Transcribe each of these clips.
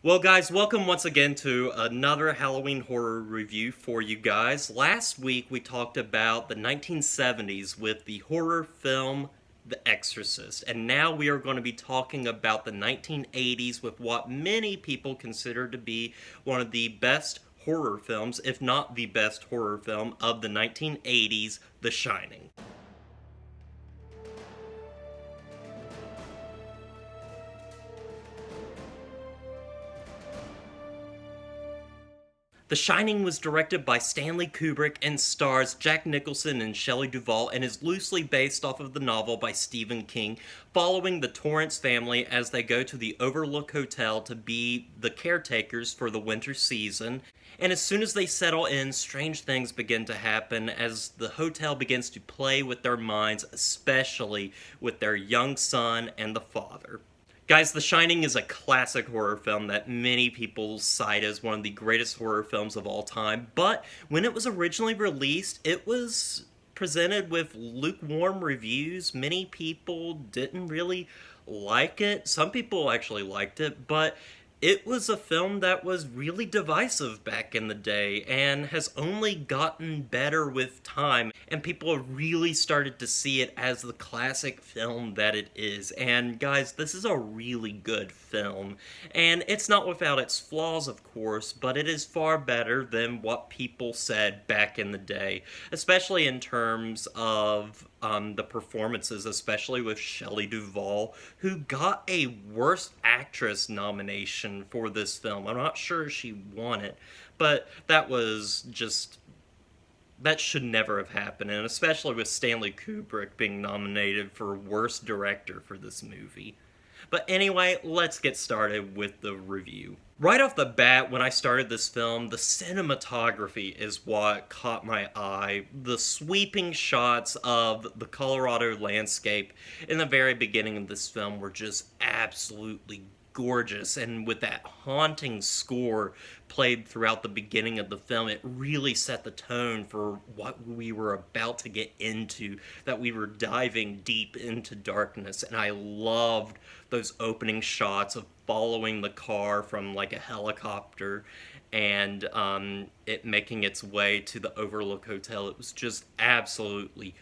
Well, guys, welcome once again to another Halloween horror review for you guys. Last week we talked about the 1970s with the horror film The Exorcist, and now we are going to be talking about the 1980s with what many people consider to be one of the best horror films, if not the best horror film of the 1980s, The Shining. The Shining was directed by Stanley Kubrick and stars Jack Nicholson and Shelley Duvall and is loosely based off of the novel by Stephen King, following the Torrance family as they go to the Overlook Hotel to be the caretakers for the winter season. And as soon as they settle in, strange things begin to happen as the hotel begins to play with their minds, especially with their young son and the father. Guys, The Shining is a classic horror film that many people cite as one of the greatest horror films of all time, but when it was originally released, it was presented with lukewarm reviews. Many people didn't really like it. Some people actually liked it, but it was a film that was really divisive back in the day and has only gotten better with time. And people have really started to see it as the classic film that it is. And guys, this is a really good film. And it's not without its flaws, of course, but it is far better than what people said back in the day, especially in terms of the performances, especially with Shelley Duvall, who got a Worst Actress nomination for this film. I'm not sure she won it, but that should never have happened, and especially with Stanley Kubrick being nominated for Worst Director for this movie. But anyway, let's get started with the review. Right off the bat, when I started this film, the cinematography is what caught my eye. The sweeping shots of the Colorado landscape in the very beginning of this film were just absolutely gorgeous, and with that haunting score played throughout the beginning of the film, it really set the tone for what we were about to get into, that we were diving deep into darkness. And I loved those opening shots of following the car from like a helicopter and it making its way to the Overlook Hotel. It was just absolutely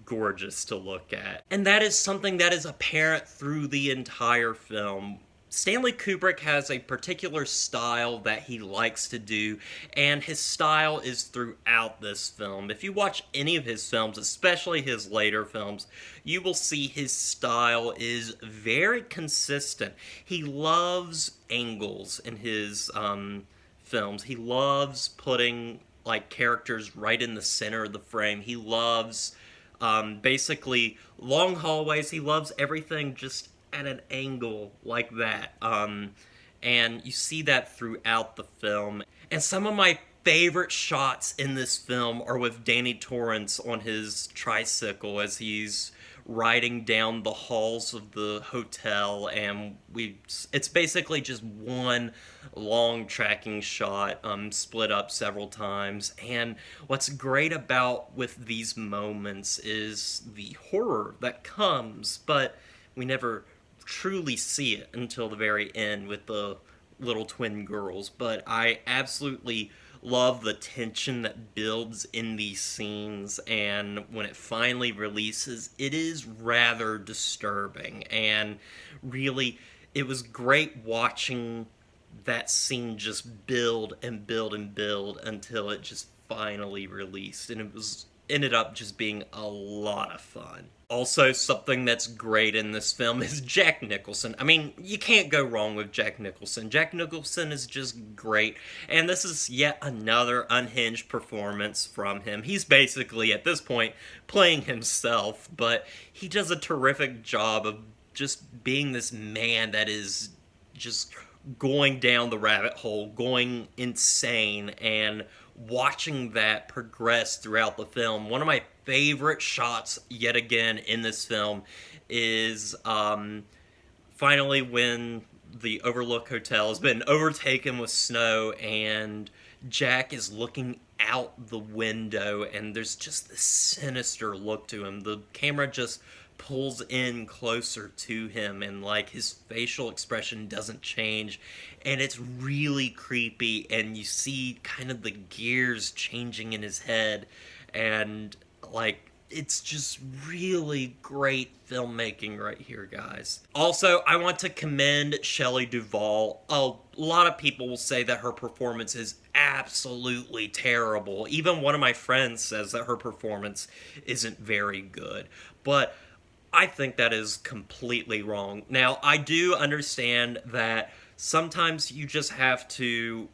gorgeous to look at. And that is something that is apparent through the entire film. Stanley Kubrick has a particular style that he likes to do, and his style is throughout this film. If you watch any of his films, especially his later films, you will see his style is very consistent. He loves angles in his films. He loves putting like characters right in the center of the frame. He loves basically long hallways. He loves everything just at an angle like that. And you see that throughout the film. And some of my favorite shots in this film are with Danny Torrance on his tricycle as he's riding down the halls of the hotel, and it's basically just one long tracking shot, split up several times. And what's great about with these moments is the horror that comes, but we never truly see it until the very end with the little twin girls. But I absolutely love the tension that builds in these scenes, and when it finally releases, it is rather disturbing. And really, it was great watching that scene just build and build and build until it just finally released, and ended up just being a lot of fun. Also, something that's great in this film is Jack Nicholson. I mean, you can't go wrong with Jack Nicholson. Jack Nicholson is just great, and this is yet another unhinged performance from him. He's basically, at this point, playing himself, but he does a terrific job of just being this man that is just going down the rabbit hole, going insane, and watching that progress throughout the film. One of my favorite shots, yet again, in this film is finally when the Overlook Hotel has been overtaken with snow and Jack is looking out the window and there's just this sinister look to him. The camera just pulls in closer to him, and like his facial expression doesn't change, and it's really creepy, and you see kind of the gears changing in his head, and like it's just really great filmmaking right here, guys. Also, I want to commend Shelley Duvall. A lot of people will say that her performance is absolutely terrible. Even one of my friends says that her performance isn't very good. But I think that is completely wrong. Now, I do understand that sometimes you just have to,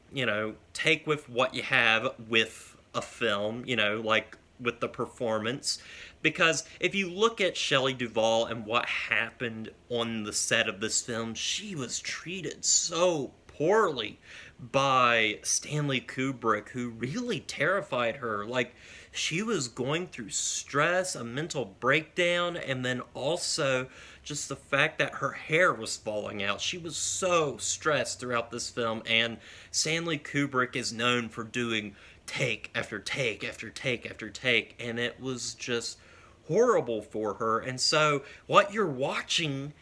take with what you have with a film, like with the performance. Because if you look at Shelley Duvall and what happened on the set of this film, she was treated so poorly by Stanley Kubrick, who really terrified her. Like, she was going through stress, a mental breakdown, and then also just the fact that her hair was falling out. She was so stressed throughout this film, and Stanley Kubrick is known for doing take after take after take after take, and it was just horrible for her. And so what you're watching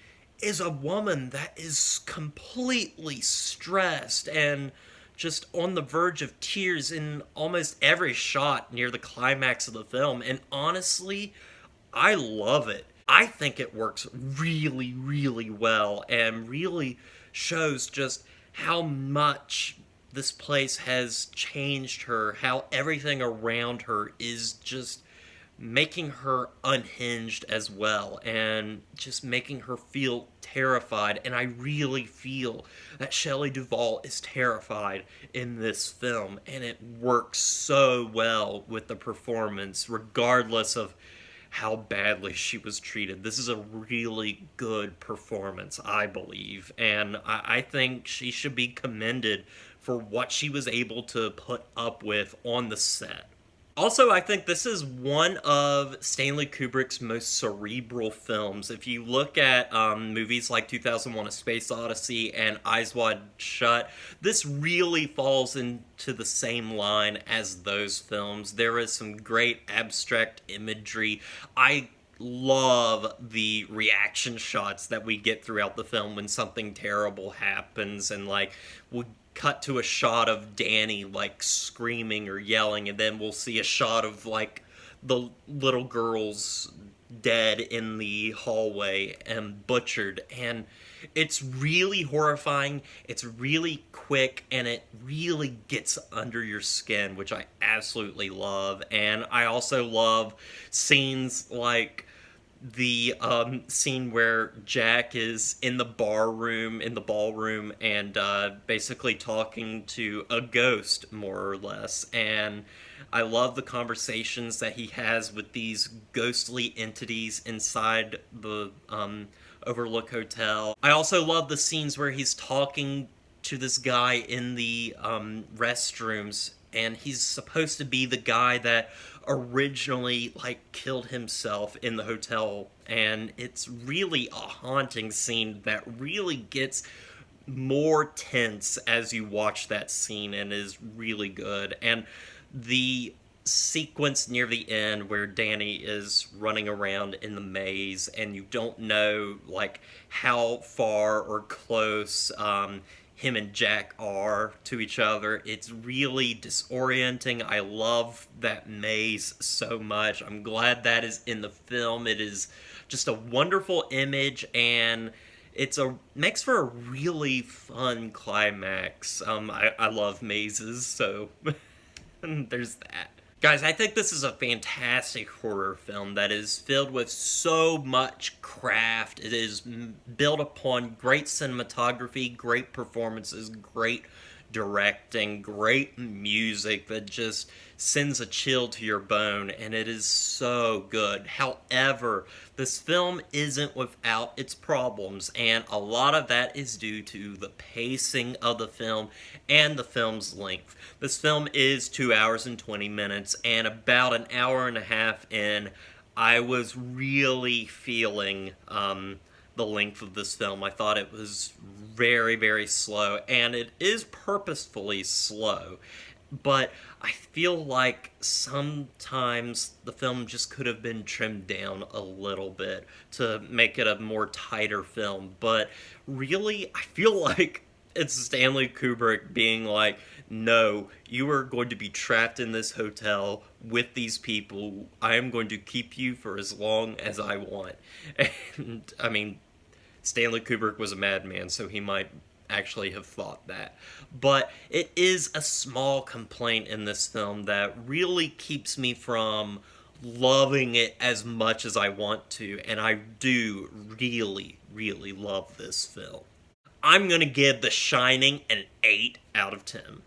is a woman that is completely stressed and just on the verge of tears in almost every shot near the climax of the film. And honestly, I love it. I think it works really, really well and really shows just how much this place has changed her, how everything around her is just making her unhinged as well, and just making her feel terrified. And I really feel that Shelley Duvall is terrified in this film, and it works so well with the performance, regardless of how badly she was treated. This is a really good performance, I believe, and I think she should be commended for what she was able to put up with on the set. Also, I think this is one of Stanley Kubrick's most cerebral films. If you look at movies like 2001: A Space Odyssey and Eyes Wide Shut, this really falls into the same line as those films. There is some great abstract imagery. I love the reaction shots that we get throughout the film when something terrible happens, and like we'll cut to a shot of Danny like screaming or yelling, and then we'll see a shot of like the little girl's dead in the hallway and butchered, and it's really horrifying, it's really quick, and it really gets under your skin, which I absolutely love. And I also love scenes like the scene where Jack is in the ballroom, and basically talking to a ghost, more or less. And I love the conversations that he has with these ghostly entities inside the Overlook Hotel. I also love the scenes where he's talking to this guy in the restrooms, and he's supposed to be the guy that originally like killed himself in the hotel, and it's really a haunting scene that really gets more tense as you watch that scene, and is really good. And the sequence near the end where Danny is running around in the maze and you don't know like how far or close him and Jack are to each other, it's really disorienting. I love that maze so much. I'm glad that is in the film. It is just a wonderful image, and makes for a really fun climax. I love mazes, so there's that. Guys, I think this is a fantastic horror film that is filled with so much craft. It is built upon great cinematography, great performances, great directing, great music that just sends a chill to your bone, and it is so good. However, this film isn't without its problems, and a lot of that is due to the pacing of the film and the film's length. This film is 2 hours and 20 minutes, and about an hour and a half in, I was really feeling the length of this film. I thought it was very, very slow, and it is purposefully slow. but I feel like sometimes the film just could have been trimmed down a little bit to make it a more tighter film. But really, I feel like it's Stanley Kubrick being like, no, you are going to be trapped in this hotel with these people. I am going to keep you for as long as I want. And, I mean, Stanley Kubrick was a madman, so he might actually have thought that. But it is a small complaint in this film that really keeps me from loving it as much as I want to, and I do really, really love this film. I'm gonna give The Shining an 8 out of 10.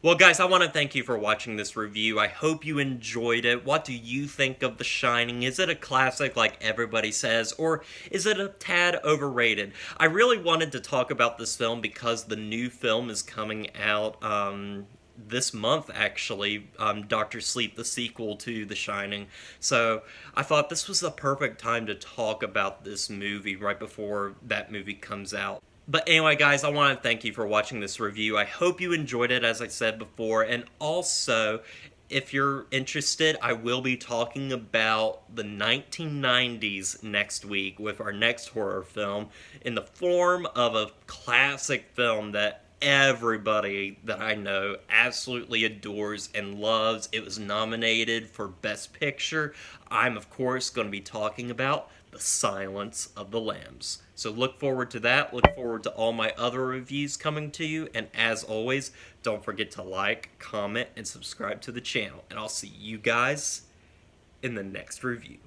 Well, guys, I want to thank you for watching this review. I hope you enjoyed it. What do you think of The Shining? Is it a classic like everybody says, or is it a tad overrated? I really wanted to talk about this film because the new film is coming out this month, actually, Dr. Sleep, the sequel to The Shining. So I thought this was the perfect time to talk about this movie right before that movie comes out. But anyway, guys, I want to thank you for watching this review. I hope you enjoyed it, as I said before. And also, if you're interested, I will be talking about the 1990s next week with our next horror film in the form of a classic film that everybody that I know absolutely adores and loves. It was nominated for Best Picture. I'm, of course, going to be talking about The Silence of the Lambs. So look forward to that. Look forward to all my other reviews coming to you. And as always, don't forget to like, comment, and subscribe to the channel. And I'll see you guys in the next review.